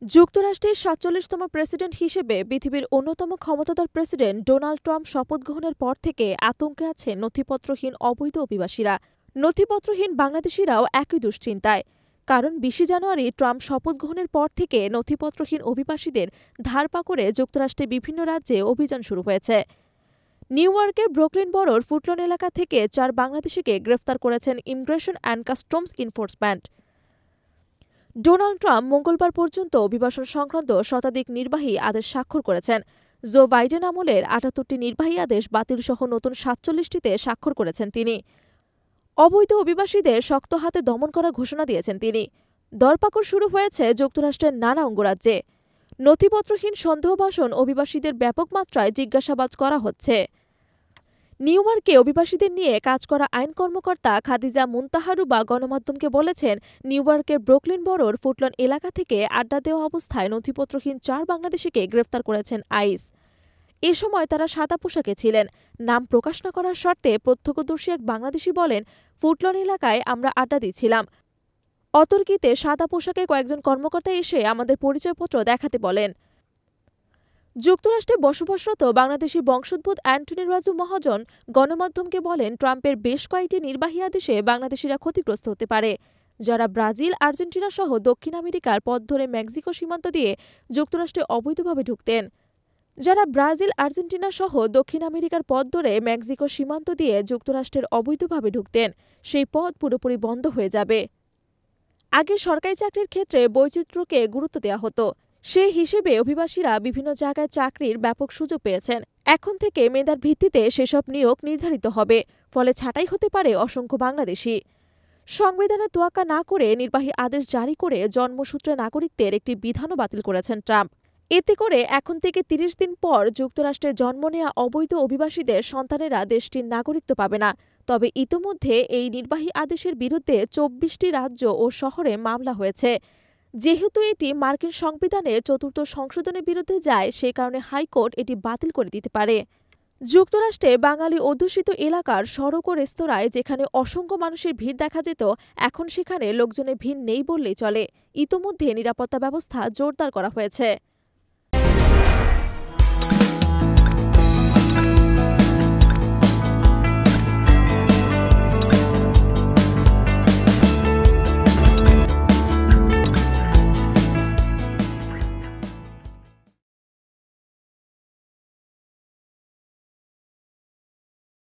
যুক্তরাষ্ট্রের ৪৭তম প্রেসিডেন্ট হিসেবে পৃথিবীর অন্যতম ক্ষমতাধর প্রেসিডেন্ট ডোনাল্ড ট্রাম্প শপথ গ্রহণের পর থেকে আতঙ্কে আছে নথিপত্রহীন অবৈধ অভিবাসীরা। নথিপত্রহীন বাংলাদেশিরাও একই দুশ্চিন্তায়। কারণ ২০ জানুয়ারি ট্রাম্প শপথ গ্রহণের পর থেকে নথিপত্রহীন অভিবাসীদের ধারপা করে যুক্তরাষ্ট্রের বিভিন্ন রাজ্যে অভিযান শুরু হয়েছে। নিউ ইয়র্কের ব্রুকলিন বরোর ফুটলন এলাকা থেকে ৪ বাংলাদেশিকে গ্রেফতার করেছেন immigration and customs enforcement. Donald Trump মঙ্গলবার পর্যন্ত অভিবাসন সংক্রান্ত শতাধিক নির্বাহী আদেশ স্বাক্ষর করেছেন। জো বাইডেন আমলের ৭৮টি নির্বাহী আদেশ বাতিলসহ নতুন ৪৭টিতে স্বাক্ষর করেছেন তিনি। অবৈধ অভিবাসীদের শক্ত হাতে দমন করার ঘোষণা দিয়েছেন তিনি। দরপাকড় শুরু হয়েছে যুক্তরাষ্ট্রের নানা অঙ্গরাজ্যে। নথিপত্রহীন সন্দেহভাজন অভিবাসীদের ব্যাপক মাত্রায় জিজ্ঞাসাবাদ করা হচ্ছে। নিউ ইয়র্কে অভিবাসীদের নিয়ে কাজ করা আইন কর্মকর্তা খাদিজা মুনতাহারুবা গণমাধ্যমকে বলেছেন, নিউ ইয়র্কের ব্রুকলিন বরোর ফুটলন এলাকা থেকে আড্ডা দেওয়া অবস্থায় নথিপত্রহীন ৪ বাংলাদেশিকে গ্রেফতার করেছেন আইস। এ সময় তারা সাদা পোশাকে ছিলেন। নাম প্রকাশ না করার শর্তে প্রত্যক্ষদর্শী এক বাংলাদেশি বলেন, ফুটলন এলাকায় আমরা আড্ডা দিচ্ছিলাম। অতর্কিতে সাদা পোশাকে কয়েকজন কর্মকর্তা এসে আমাদের পরিচয়পত্র দেখাতে বলেন। যুক্তরাষ্ট্রে বসবাসরত বাংলাদেশি বংশোদ্ভূত অ্যান্টনি রাজু মহাজন গণমাধ্যমকে বলেন, ট্রাম্পের বেশ কয়েকটি নির্বাহী আদেশে বাংলাদেশিরা ক্ষতিগ্রস্ত হতে পারে, যারা ব্রাজিল, আর্জেন্টিনা সহ দক্ষিণ আমেরিকার পথ ধরে মেক্সিকো সীমান্ত দিয়ে যুক্তরাষ্ট্রে অবৈধভাবে ঢুকতেন। যারা ব্রাজিল, আর্জেন্টিনা সহ দক্ষিণ আমেরিকার পথ ধরে মেক্সিকো সীমান্ত দিয়ে যুক্তরাষ্ট্রের অবৈধভাবে ঢুকতেন, সেই পথ পুরোপুরি বন্ধ হয়ে যাবে। আগে সরকারি চাকরির ক্ষেত্রে বৈচিত্র্যকে গুরুত্ব দেওয়া হতো। সে হিসেবে অভিবাসীরা বিভিন্ন জায়গায় চাকরির ব্যাপক সুযোগ পেয়েছেন। এখন থেকে মেধার ভিত্তিতে সেসব নিয়োগ নির্ধারিত হবে, ফলে ছাঁটাই হতে পারে অসংখ্য বাংলাদেশি। সংবিধানে তোয়াক্কা না করে নির্বাহী আদেশ জারি করে জন্মসূত্রে নাগরিকদের একটি বিধানও বাতিল করেছেন ট্রাম্প। এতে করে এখন থেকে ৩০ দিন পর যুক্তরাষ্ট্রে জন্ম নেওয়া অবৈধ অভিবাসীদের সন্তানেরা দেশটির নাগরিকত্ব পাবে না। তবে ইতোমধ্যে এই নির্বাহী আদেশের বিরুদ্ধে ২৪টি রাজ্য ও শহরে মামলা হয়েছে। যেহেতু এটি মার্কিন সংবিধানের ৪র্থ সংশোধনের বিরুদ্ধে যায়, সে কারণে হাইকোর্ট এটি বাতিল করে দিতে পারে। যুক্তরাষ্ট্রে বাঙালি অধ্যুষিত এলাকার সড়ক ও রেস্তোরাঁয় যেখানে অসংখ্য মানুষের ভিড় দেখা যেত, এখন সেখানে লোকজনের ভিড় নেই বললেই চলে। ইতোমধ্যে নিরাপত্তা ব্যবস্থা জোরদার করা হয়েছে।